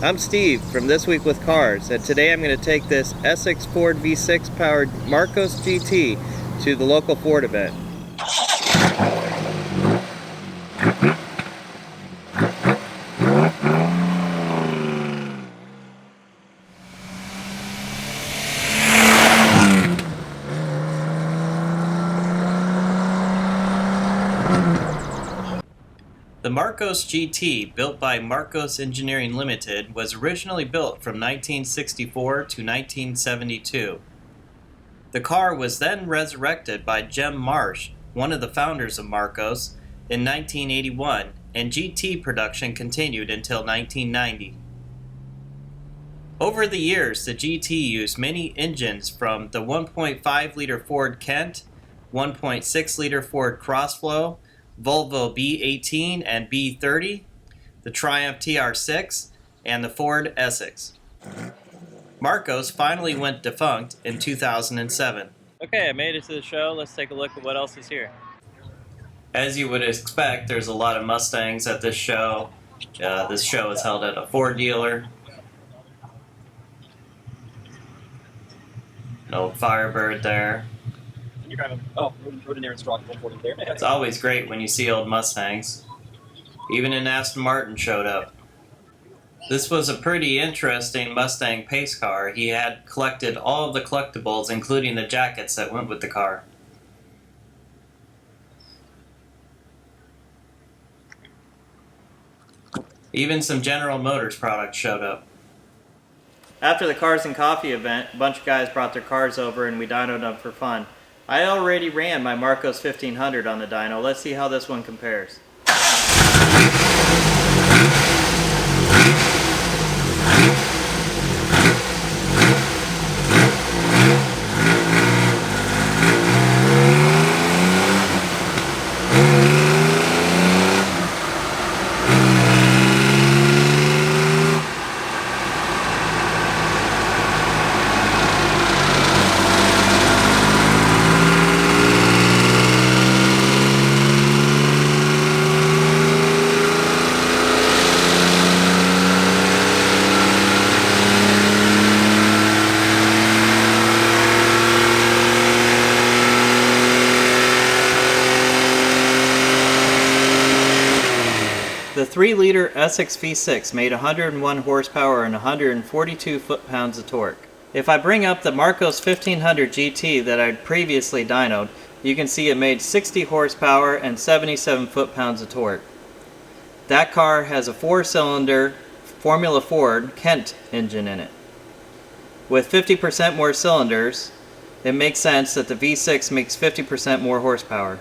I'm Steve from This Week with Cars, and today I'm going to take this Essex Ford V6 powered Marcos GT to the local Ford event. The Marcos GT, built by Marcos Engineering Limited, was originally built from 1964 to 1972. The car was then resurrected by Jem Marsh, one of the founders of Marcos, in 1981, and GT production continued until 1990. Over the years, the GT used many engines from the 1.5-liter Ford Kent, 1.6-liter Ford Crossflow, Volvo B18 and B30, the Triumph TR6, and the Ford Essex. Marcos finally went defunct in 2007. Okay, I made it to the show. Let's take a look at what else is here. As you would expect, there's a lot of Mustangs at this show. This show is held at a Ford dealer. An old Firebird there. You're kind of, rode in there and struck in there. It's always great when you see old Mustangs. Even an Aston Martin showed up. This was a pretty interesting Mustang pace car. He had collected all of the collectibles, including the jackets that went with the car. Even some General Motors products showed up. After the Cars and Coffee event, a bunch of guys brought their cars over and we dynoed them for fun. I already ran my Marcos 1500 on the dyno. Let's see how this one compares. The 3-liter Essex V6 made 101 horsepower and 142 foot-pounds of torque. If I bring up the Marcos 1500 GT that I'd previously dynoed, you can see it made 60 horsepower and 77 foot-pounds of torque. That car has a 4-cylinder Formula Ford Kent engine in it. With 50% more cylinders, it makes sense that the V6 makes 50% more horsepower.